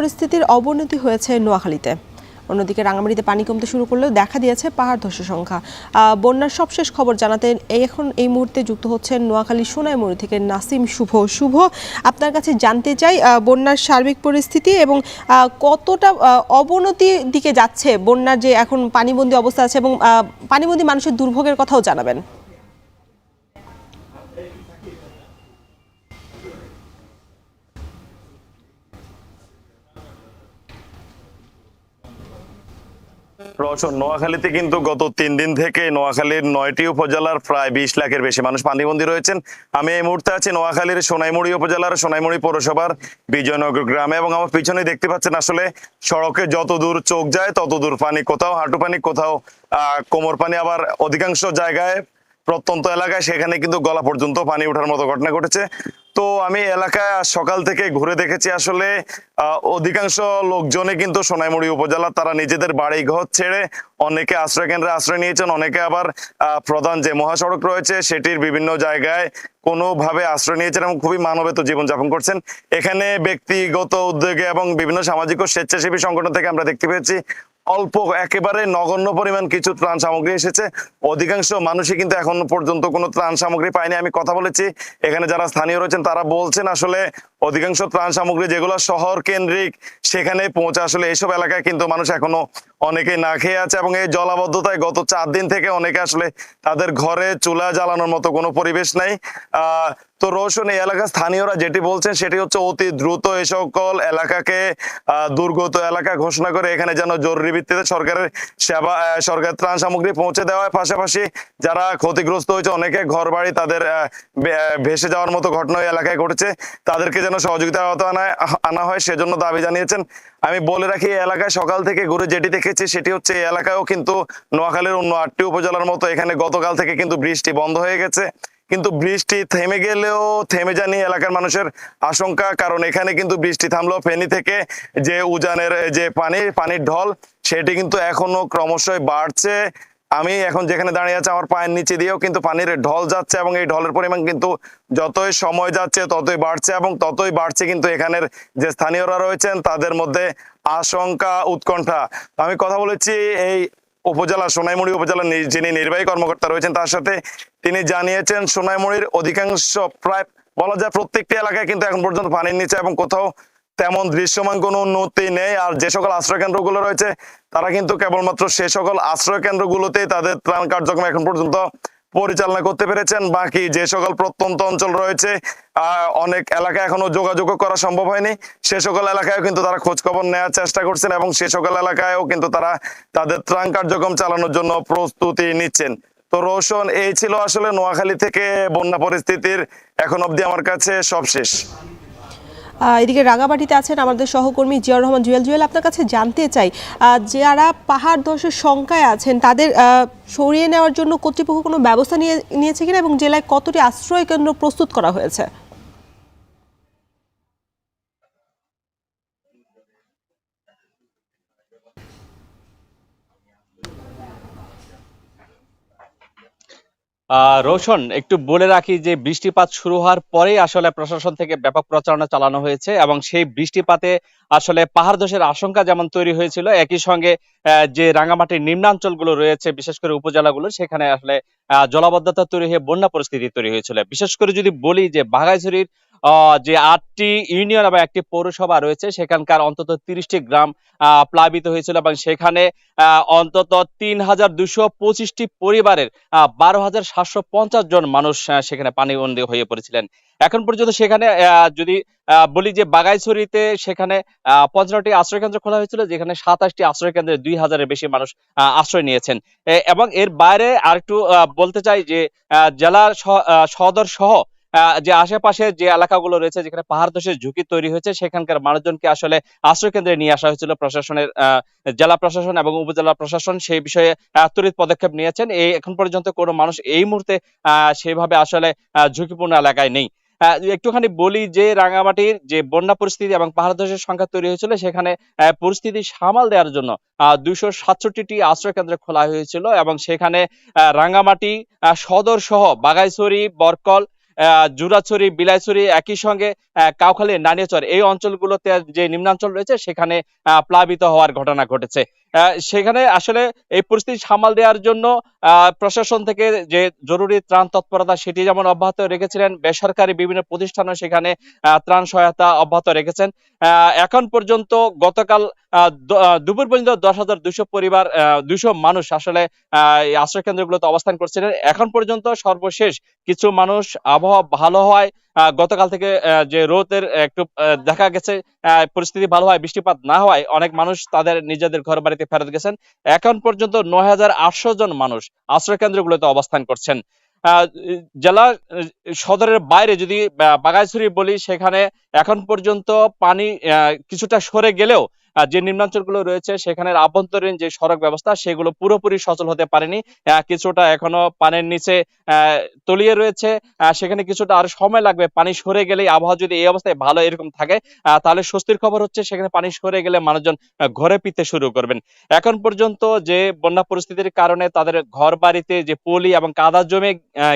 পরিস্থিতির অবনতি হয়েছে নোয়াখালীতে। অন্যদিকে রাঙামাটিতে পানি কমতে শুরু করলেও দেখা দিয়েছে পাহাড় ধসের সংখ্যা। বন্যার সবশেষ খবর জানাতে এখন এই মুহূর্তে যুক্ত হচ্ছেন নোয়াখালী সোনাইমুড়ি থেকে নাসিম শুভ। আপনার কাছে জানতে চাই বন্যার সার্বিক পরিস্থিতি এবং কতটা অবনতির দিকে যাচ্ছে বন্যার যে এখন পানিবন্দী অবস্থা আছে, এবং পানিবন্দী মানুষের দুর্ভোগের কথাও জানাবেন। নোয়াখালীতে কিন্তু গত 3 দিন থেকে নোয়াখালীর 9টি উপজেলার প্রায় 20 লাখের বেশি মানুষ পানিবন্দী রয়েছেন। আমি এই মুহূর্তে আছি নোয়াখালীর সোনাইমুড়ি উপজেলার সোনাইমুড়ি পৌরসভার বিজয়নগর গ্রামে, এবং আমার পিছনে দেখতে পাচ্ছেন আসলে সড়কে যত দূর চোখ যায় তত দূর পানি, কোথাও হাঁটু পানি, কোথাও কোমর পানি, আবার অধিকাংশ জায়গায় প্রত্যন্ত এলাকায় সেখানে কিন্তু গলা পর্যন্ত পানি ওঠার মতো ঘটনা ঘটেছে। তো আমি এলাকায় সকাল থেকে ঘুরে দেখেছি আসলে অধিকাংশ লোকজনে কিন্তু সোনাইমুড়ি উপজেলা তারা নিজেদের বাড়ি ঘর ছেড়ে অনেকে আশ্রয় কেন্দ্রে আশ্রয় নিয়েছেন, অনেকে আবার প্রধান যে মহাসড়ক রয়েছে সেটির বিভিন্ন জায়গায় কোনোভাবে আশ্রয় নিয়েছেন এবং খুবই মানবেতর জীবনযাপন করছেন। এখানে ব্যক্তিগত উদ্যোগে এবং বিভিন্ন সামাজিক ও স্বেচ্ছাসেবী সংগঠন থেকে আমরা দেখতে পেয়েছি অল্প একেবারে নগণ্য পরিমাণ কিছু ত্রাণ সামগ্রী এসেছে। অধিকাংশ মানুষই কিন্তু এখন পর্যন্ত কোনো ত্রাণ সামগ্রী পায়নি। আমি কথা বলেছি এখানে যারা স্থানীয় রয়েছেন তারা বলছেন আসলে অধিকাংশ ত্রাণ সামগ্রী যেগুলো শহর কেন্দ্রিক সেখানে পৌঁছে, আসলে এইসব এলাকায় কিন্তু মানুষ এখনো অনেকে না খেয়ে আছে, এবং এই জলাবদ্ধতায় গত 4 দিন থেকে অনেকে আসলে তাদের ঘরে চুলা জ্বালানোর মতো কোনো পরিবেশ নাই। তো রোশন, এই এলাকার স্থানীয়রা যেটি বলছেন সেটি হচ্ছে অতি দ্রুত এই সকল এলাকাকে দুর্গত এলাকা ঘোষণা করে এখানে যেন জরুরি ভিত্তিতে সরকারের সেবা, সরকারের ত্রাণ সামগ্রী পৌঁছে দেওয়া হয়। পাশাপাশি যারা ক্ষতিগ্রস্ত হয়েছে অনেকে ঘর বাড়ি তাদের ভেসে যাওয়ার মতো ঘটনা এই এলাকায় ঘটেছে, তাদেরকে যেন সহযোগিতা আনা হয় সেজন্য দাবি জানিয়েছেন। আমি বলে রাখি এই এলাকায় সকাল থেকে ঘুরে যেটি দেখেছি সেটি হচ্ছে এই এলাকায়ও কিন্তু নোয়াখালীর অন্য 8টি উপজেলার মতো এখানে গতকাল থেকে কিন্তু বৃষ্টি বন্ধ হয়ে গেছে। কিন্তু বৃষ্টি থেমে গেলেও থেমে যায়নি এলাকার মানুষের আশঙ্কা, কারণ এখানে কিন্তু বৃষ্টি থামলেও ফেনী থেকে যে উজানের যে পানির ঢল সেটি কিন্তু এখনো ক্রমশই বাড়ছে। আমি এখন যেখানে দাঁড়িয়ে আছি আমার পায়ের নিচে দিয়েও কিন্তু পানির ঢল যাচ্ছে, এবং এই ঢলের পরিমাণ কিন্তু যতই সময় যাচ্ছে ততই বাড়ছে, এবং ততই বাড়ছে কিন্তু এখানের যে স্থানীয়রা রয়েছেন তাদের মধ্যে আশঙ্কা, উৎকণ্ঠা। আমি কথা বলেছি এই উপজেলা সোনাইমুড়ি উপজেলার যিনি নির্বাহী কর্মকর্তা রয়েছেন তার সাথে, তিনি জানিয়েছেন সোনাইমুড়ির অধিকাংশ প্রায় বলা যায় প্রত্যেকটি এলাকায় কিন্তু এখন পর্যন্ত পানির নিচে এবং কোথাও তেমন দৃশ্যমান কোনো উন্নতি নেই। আর যে সকল আশ্রয় কেন্দ্রগুলো রয়েছে তারা কিন্তু কেবলমাত্র সে সকল আশ্রয় কেন্দ্রগুলোতেই তাদের ত্রাণ কার্যক্রম এখন পর্যন্ত পরিচালনা করতে পেরেছেন। বাকি যে সকল প্রত্যন্ত অঞ্চল রয়েছে অনেক এলাকায় এখনো যোগাযোগ করা সম্ভব হয়নি, সে সকল এলাকায় কিন্তু তারা খোঁজ খবর নেওয়ার চেষ্টা করছেন, এবং সে সকল এলাকায়ও কিন্তু তারা তাদের ত্রাণ কার্যক্রম চালানোর জন্য প্রস্তুতি নিচ্ছেন। তো রোশন, এই ছিল আসলে নোয়াখালী থেকে বন্যা পরিস্থিতির এখন অবধি আমার কাছে সবশেষ। এদিকে রাঙামাটিতে আছেন আমাদের সহকর্মী জিয়াউর রহমান জুয়েল। আপনার কাছে জানতে চাই, যারা পাহাড় ধসের শঙ্কায় আছেন তাদের সরিয়ে নেওয়ার জন্য কর্তৃপক্ষ কোনো ব্যবস্থা নিয়েছে কিনা, এবং জেলায় কতটি আশ্রয় কেন্দ্র প্রস্তুত করা হয়েছে? রোশন, একটু বলে রাখি যে বৃষ্টিপাত শুরু হওয়ার পরেই আসলে প্রশাসন থেকে ব্যাপক প্রচারণা চালানো হয়েছে, এবং সেই বৃষ্টিপাতে আসলে পাহাড় ধসের আশঙ্কা যেমন তৈরি হয়েছিল, একই সঙ্গে যে রাঙামাটির নিম্নাঞ্চলগুলো রয়েছে বিশেষ করে উপজেলাগুলো সেখানে আসলে জলাবদ্ধতা তৈরি হয়ে বন্যা পরিস্থিতি তৈরি হয়েছিল। বিশেষ করে যদি বলি যে বাঘাইছড়ির যে 8টি ইউনিয়ন এবং 1টি পৌরসভা রয়েছে সেখানকার অন্তত 30টি গ্রাম প্লাবিত হয়েছিল, এবং সেখানে অন্তত 3225টি পরিবারের 12,750 জন মানুষ সেখানে পানিবন্দী হয়ে পড়েছিলেন। এখন পর্যন্ত সেখানে যদি বলি যে বাঘাইছড়িতে সেখানে 15টি আশ্রয় কেন্দ্র খোলা হয়েছিল, যেখানে 27টি আশ্রয় কেন্দ্রে 2000-এর বেশি মানুষ আশ্রয় নিয়েছেন। এবং এর বাইরে আরেকটু বলতে চাই যে জেলার সদর সহ যে আশেপাশে যে এলাকাগুলো রয়েছে যেখানে পাহাড় ধসের ঝুঁকি তৈরি হয়েছে সেখানকার মানুষজনকে আসলে আশ্রয় কেন্দ্রে নিয়ে আসা হয়েছিল। প্রশাসনের জেলা প্রশাসন এবং উপজেলা প্রশাসন সেই বিষয়ে তড়িৎ পদক্ষেপ নিয়েছেন। এখন পর্যন্ত কোনো মানুষ এই মুহূর্তে সেভাবে আসলে ঝুঁকিপূর্ণ এলাকায় নেই। একটুখানি বলি যে রাঙামাটির যে বন্যা পরিস্থিতি এবং পাহাড় ধসের সংখ্যা তৈরি হয়েছিল সেখানে পরিস্থিতি সামাল দেওয়ার জন্য 267টি আশ্রয় কেন্দ্র খোলা হয়েছিল, এবং সেখানে রাঙামাটি সদর সহ বাঘাইছড়ি, বরকল জুরাছড়ি, বিলাইছড়ি, একই সঙ্গে কাউখালী, নানিয়াচর এই অঞ্চলগুলোতে যে নিম্নাঞ্চল রয়েছে সেখানে প্লাবিত হওয়ার ঘটনা ঘটেছে। সেখানে আসলে এই পরিস্থিতি সামাল দেওয়ার জন্য প্রশাসন থেকে যে জরুরি ত্রাণ তৎপরতা সেটি যেমন অব্যাহত রেখেছিলেন, বেসরকারি বিভিন্ন প্রতিষ্ঠানও সেখানে ত্রাণ সহায়তা অব্যাহত রেখেছেন। এখন পর্যন্ত গতকাল দুপুর পর্যন্ত 10,200 পরিবার, 200 মানুষ আসলে এই আশ্রয় কেন্দ্রগুলোতে অবস্থান করছিলেন। এখন পর্যন্ত সর্বশেষ কিছু মানুষ আবহাওয়া ভালো হওয়ায় গতকাল থেকে যে রোদের একটু দেখা গেছে পরিস্থিতি ভালো হয়, বৃষ্টিপাত না হওয়ায় অনেক মানুষ তাদের নিজেদের ঘর বাড়িতে ফেরত গেছেন। এখন পর্যন্ত 9,800 জন মানুষ আশ্রয় কেন্দ্রগুলোতে অবস্থান করছেন। জেলা সদরের বাইরে যদি বাঘাইছড়ি বলি, সেখানে এখন পর্যন্ত পানি কিছুটা সরে গেলেও যে নিম্নাঞ্চলগুলো রয়েছে সেখানের আভ্যন্তরীণ যে সড়ক ব্যবস্থা সেগুলো পুরোপুরি সচল হতে পারেনি, কিছুটা এখনো পানির নিচে তলিয়ে রয়েছে। সেখানে কিছুটা আরো সময় লাগবে। পানি সরে গেলেই, আবহাওয়া যদি এই অবস্থায় ভালো এরকম থাকে তাহলে স্বস্তির খবর হচ্ছে সেখানে পানি সরে গেলে মানুষজন ঘরে ফিরতে শুরু করবেন। এখন পর্যন্ত যে বন্যা পরিস্থিতির কারণে তাদের ঘর বাড়িতে যে পলি এবং কাদা জমে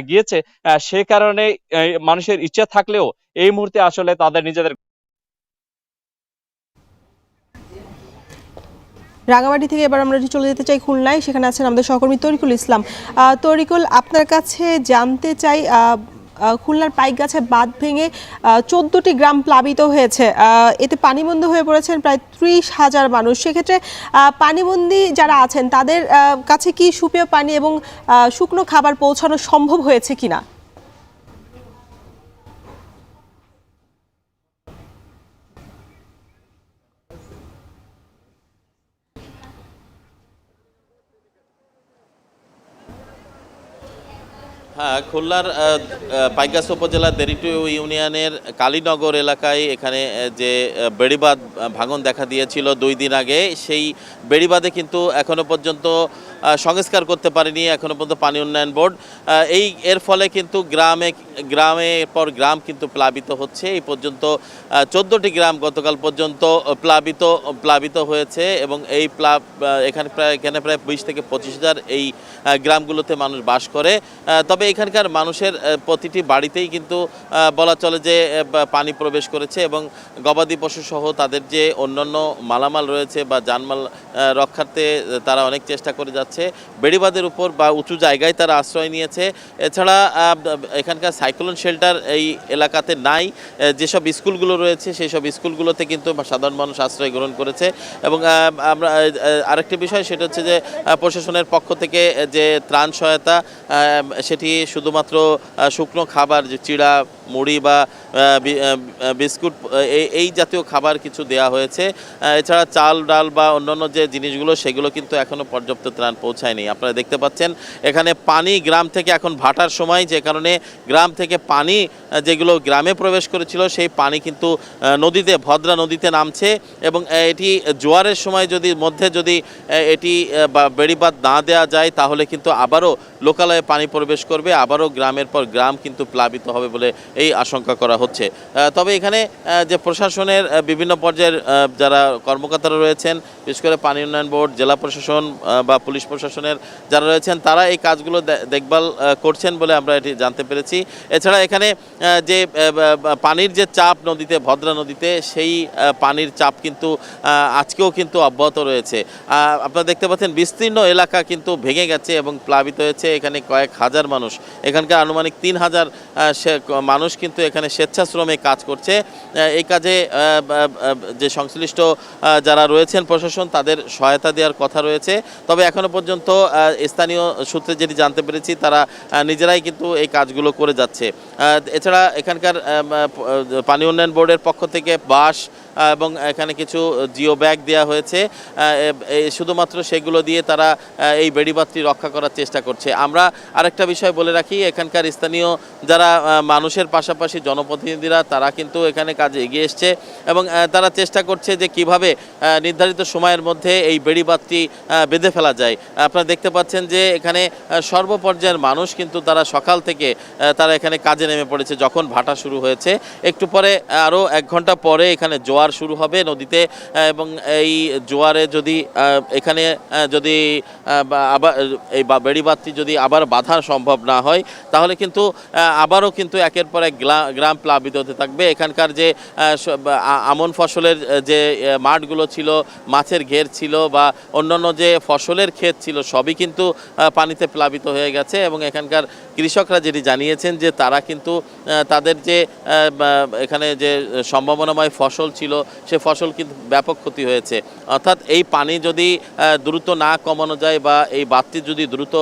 গিয়েছে, সে কারণে মানুষের ইচ্ছা থাকলেও এই মুহূর্তে আসলে তাদের নিজেদের রাঙামাটি থেকে এবার আমরা চলে যেতে চাই খুলনায়। সেখানে আছেন আমাদের সহকর্মী তরিকুল ইসলাম। তরিকুল, আপনার কাছে জানতে চাই, খুলনার পাইকগাছা বাঁধ ভেঙে 14টি গ্রাম প্লাবিত হয়েছে, এতে পানিবন্দী হয়ে পড়েছেন প্রায় 30,000 মানুষ। সেক্ষেত্রে পানিবন্দী যারা আছেন তাদের কাছে কি সুপেয় পানি এবং শুকনো খাবার পৌঁছানো সম্ভব হয়েছে কিনা? হ্যাঁ, খুলনার পাইকগাছা উপজেলার দেরিটু ইউনিয়নের কালীনগর এলাকায় এখানে যে বেড়িবাঁধ ভাঙন দেখা দিয়েছিল 2 দিন আগে, সেই বেড়িবাঁধে কিন্তু এখনো পর্যন্ত সংস্কার করতে পারেনি এখনো পর্যন্ত পানি উন্নয়ন বোর্ড। এর ফলে কিন্তু গ্রামে পর গ্রাম কিন্তু প্লাবিত হচ্ছে। এই পর্যন্ত 14টি গ্রাম গতকাল পর্যন্ত প্লাবিত হয়েছে এবং এই এখানে প্রায় 20 থেকে 25,000 এই গ্রামগুলোতে মানুষ বাস করে। তবে এখানকার মানুষের প্রতিটি বাড়িতেই কিন্তু বলা চলে যে পানি প্রবেশ করেছে এবং গবাদি পশু সহ তাদের যে অন্যান্য মালামাল রয়েছে বা জানমাল রক্ষার্থে তারা অনেক চেষ্টা করে যাচ্ছে। বেড়িবাঁধের উপর বা উঁচু জায়গায় তারা আশ্রয় নিয়েছে। এছাড়া এখানকার সাইক্লোন শেল্টার এই এলাকাতে নাই। যেসব স্কুলগুলো রয়েছে সেই সব স্কুলগুলোতে কিন্তু সাধারণ মানুষ আশ্রয় গ্রহণ করেছে। এবং আমরা আরেকটি বিষয়, সেটা হচ্ছে যে প্রশাসনের পক্ষ থেকে যে ত্রাণ সহায়তা সেটি শুধুমাত্র শুকনো খাবার, যে চিড়া, মুড়ি বা বিস্কুট এই জাতীয় খাবার কিছু দেয়া হয়েছে। এছাড়া চাল, ডাল বা অন্যান্য যে জিনিসগুলো সেগুলো কিন্তু এখনও পর্যাপ্ত ত্রাণ পৌঁছায়নি। আপনারা দেখতে পাচ্ছেন এখানে পানি গ্রাম থেকে এখন ভাটার সময়, যে কারণে গ্রাম থেকে পানি যেগুলো গ্রামে প্রবেশ করেছিল সেই পানি কিন্তু নদীতে, ভদ্রা নদীতে নামছে এবং এটি জোয়ারের সময় যদি এটি বেড়িবাঁধ না দেওয়া যায় তাহলে কিন্তু আবারও লোকালয়ে পানি প্রবেশ করবে, আবারও গ্রামের পর গ্রাম কিন্তু প্লাবিত হবে বলে এই আশঙ্কা করা হচ্ছে। তবে এখানে যে প্রশাসনের বিভিন্ন পর্যায়ের যারা কর্মকর্তারা রয়েছেন, বিশেষ করে পানি উন্নয়ন বোর্ড, জেলা প্রশাসন বা পুলিশ প্রশাসনের যারা রয়েছেন, তারা এই কাজগুলো দেখভাল করছেন বলে আমরা এটি জানতে পেরেছি। এছাড়া এখানে যে পানির যে চাপ নদীতে, ভদ্রা নদীতে, সেই পানির চাপ কিন্তু আজকেও কিন্তু অব্যাহত রয়েছে। আপনারা দেখতে পাচ্ছেন বিস্তীর্ণ এলাকা কিন্তু ভেঙে গেছে এবং প্লাবিত হয়েছে। এখানে কয়েক হাজার মানুষ, এখানকার আনুমানিক 3,000 মানুষ কিন্তু এখানে স্বেচ্ছাশ্রমে কাজ করছে। এই কাজে যে সংশ্লিষ্ট যারা রয়েছেন প্রশাসন, তাদের সহায়তা দেওয়ার কথা রয়েছে। তবে এখনো পর্যন্ত স্থানীয় সূত্রে যেটি জানতে পেরেছি, তারা নিজেরাই কিন্তু এই কাজগুলো করে যাচ্ছে। এছাড়া এখানকার পানি উন্নয়ন বোর্ডের পক্ষ থেকে বাঁশ এবং এখানে কিছু জিও ব্যাগ দেওয়া হয়েছে। শুধুমাত্র সেগুলো দিয়ে তারা এই বেড়িবাঁধটি রক্ষা করার চেষ্টা করছে। আমরা আরেকটা বিষয় বলে রাখি, এখানকার স্থানীয় যারা মানুষের পাশে পাশাপাশি জনপ্রতিনিধিরা তারা কিন্তু এখানে কাজে এগিয়ে এসছে এবং তারা চেষ্টা করছে যে কিভাবে নির্ধারিত সময়ের মধ্যে এই বেড়িবাঁধটি বেঁধে ফেলা যায়। আপনারা দেখতে পাচ্ছেন যে এখানে সর্বপর্যায়ের মানুষ কিন্তু তারা সকাল থেকে তারা এখানে কাজে নেমে পড়েছে। যখন ভাটা শুরু হয়েছে একটু পরে আরও 1 ঘন্টা পরে এখানে জোয়ার শুরু হবে নদীতে, এবং এই জোয়ারে যদি এখানে যদি আবার এই বেড়িবাঁধটি যদি আবার বাঁধা সম্ভব না হয় তাহলে কিন্তু আবারও কিন্তু একের পর এক গ্রাম প্লাবিত হতে থাকবে। এখানকার যে আমন ফসলের যে মাঠগুলো ছিল, মাছের ঘের ছিল বা অন্যান্য যে ফসলের ক্ষেত ছিল সবই কিন্তু পানিতে প্লাবিত হয়ে গেছে এবং এখানকার কৃষকরা যেটি জানিয়েছেন যে তারা কিন্তু তাদের যে এখানে যে সম্ভাবনাময় ফসল ছিল সে ফসল কিন্তু ব্যাপক ক্ষতি হয়েছে। অর্থাৎ এই পানি যদি দ্রুত না কমানো যায় বা এই বাঁধটি যদি দ্রুত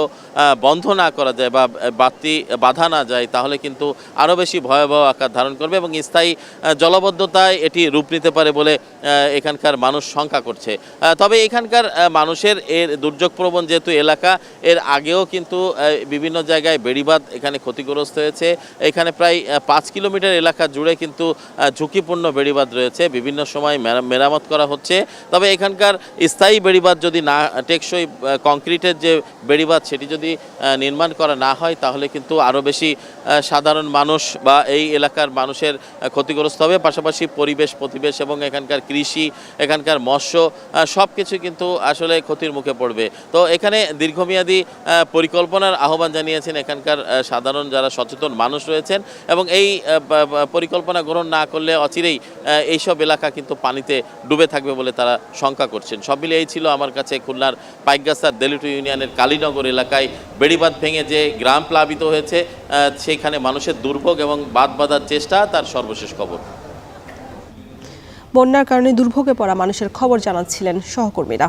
বন্ধ না করা যায় বা বাঁধটি বাঁধা না যায় তাহলে কিন্তু আরও বেশি ভয়াবহ আকার ধারণ করবে এবং স্থায়ী জলাবদ্ধতায় এটি রূপ নিতে পারে বলে এখানকার মানুষ শঙ্কা করছে। তবে এখানকার মানুষের এর দুর্যোগপ্রবণ যেহেতু এলাকা, এর আগেও কিন্তু বিভিন্ন জায়গায় বেড়িবাঁধ এখানে ক্ষতিগ্রস্ত হয়েছে। এখানে প্রায় 5 কিলোমিটার এলাকা জুড়ে কিন্তু ঝুঁকিপূর্ণ বেড়িবাঁধ রয়েছে, বিভিন্ন সময় মেরামত করা হচ্ছে। তবে এখানকার স্থায়ী বেড়িবাঁধ যদি না টেকসই কংক্রিটের যে বেড়িবাঁধ সেটি যদি নির্মাণ করা না হয় তাহলে কিন্তু আরও বেশি সাধারণ মানুষ বা এই এলাকার মানুষের ক্ষতিগ্রস্ত হবে। পাশাপাশি পরিবেশ প্রতিবেশ এবং এখানকার কৃষি, এখানকার মৎস্য সব কিছু কিন্তু আসলে ক্ষতির মুখে পড়বে। তো এখানে দীর্ঘমেয়াদী পরিকল্পনার আহ্বান জানিয়েছেন এখানকার সাধারণ যারা সচেতন মানুষ রয়েছেন এবং এই পরিকল্পনা গ্রহণ না করলে অচিরেই এইসব এলাকা কিন্তু পানিতে ডুবে থাকবে বলে তারা শঙ্কা করছেন। সব মিলিয়ে এই ছিল আমার কাছে খুলনার পাইকগাছার দেলিটু ইউনিয়নের কালীনগর এলাকায় বেড়িবাঁধ ভেঙে যে গ্রাম প্লাবিত হয়েছে সেখানে মানুষের দুর্ভোগ এবং বাঁধ বাঁধার চেষ্টা তার সর্বশেষ খবর। বন্যার কারণে দুর্ভোগে পড়া মানুষের খবর জানাচ্ছিলেন সহকর্মীরা।